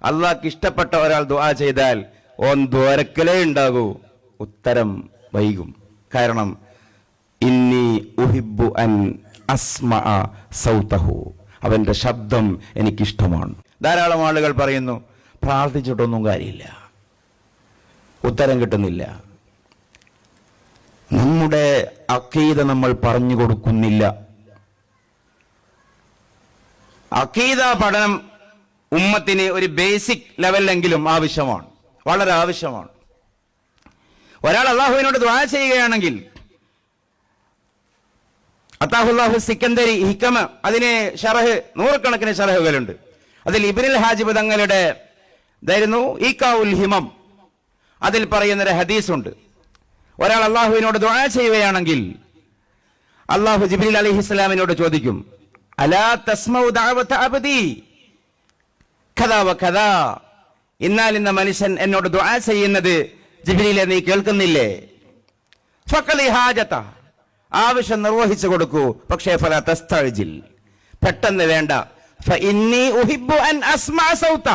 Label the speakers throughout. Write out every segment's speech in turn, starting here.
Speaker 1: അള്ളാഹ്ക്ക് ഇഷ്ടപ്പെട്ട ഒരാൾ ദുആ ചെയ്താൽ ഓൻ ദ്വാരക്കലേ ഉണ്ടാകൂ, ഉത്തരം വൈകും. കാരണം ഇന്നി ഉഹിബ്ബു അൻ അസ്മഅ സൗതഹു, അവന്റെ ശബ്ദം എനിക്കിഷ്ടമാണ്. ധാരാളം ആളുകൾ പറയുന്നു പ്രാർത്ഥിച്ചിട്ടൊന്നും കാര്യമില്ല, ഉത്തരം കിട്ടുന്നില്ല. നമ്മുടെ അഖീദ നമ്മൾ പറഞ്ഞു കൊടുക്കുന്നില്ല. അഖീദ പഠനം ഉമ്മത്തിന് ഒരു ബേസിക് ലെവലിലെങ്കിലും ആവശ്യമാണ്, വളരെ ആവശ്യമാണ്. ഒരാൾ അള്ളാഹുവിനോട് ദുആ ചെയ്യുകയാണെങ്കിൽ അത്താഹുല്ലാഹു സിക്കന്ദരി ഹിക്കമ, അതിന് ഷറഹ് നൂറുകണക്കിന് ഷറഹുകളുണ്ട്. അതിൽ ഇബ്നുൽ ഹാജിബ് തങ്ങളുടെ ഇതായിരുന്നു ഈക്കാഉൽ ഹിമം, അതിൽ പറയുന്നൊരു ഹദീസുണ്ട്. ഒരാൾ അള്ളാഹുവിനോട് ദുആ ചെയ്യുകയാണെങ്കിൽ അള്ളാഹു ജിബ്രീൽ അലൈഹിസ്സലാമിനോട് ചോദിക്കും, അലാ തസ്മഉ ദഅവത അബ്ദി കദാ വകദാ, ഇന്നാൽ ഇന്ന മനുഷ്യൻ എന്നോട് ദുആ ചെയ്യുന്നത് ജിബ്രീലെ നീ കേൾക്കുന്നില്ലേ? ഫഖലി ഹാജത, ആവശ്യം നിർവഹിച്ചു കൊടുക്കൂ, പക്ഷേ ഫലാ തസ്തഅജിൽ, പെട്ടെന്ന് വേണ്ട. ഫഇന്നി ഉഹിബ്ബു അൻ അസ്മഅ സൗത,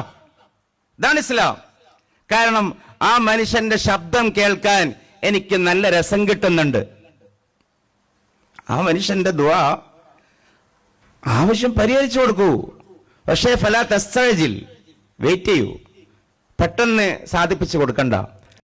Speaker 1: ഇതാണ് ഇസ്ലാം. കാരണം ആ മനുഷ്യന്റെ ശബ്ദം കേൾക്കാൻ എനിക്ക് നല്ല രസം കിട്ടുന്നുണ്ട്. ആ മനുഷ്യന്റെ ദുആ ആവശ്യം പരിഹരിച്ചു കൊടുക്കൂ, പക്ഷേ ഫലാ തസ്തഅജിൽ, വെയിറ്റ് ചെയ്യൂ, പെട്ടെന്ന് സാധിപ്പിച്ചു കൊടുക്കണ്ട.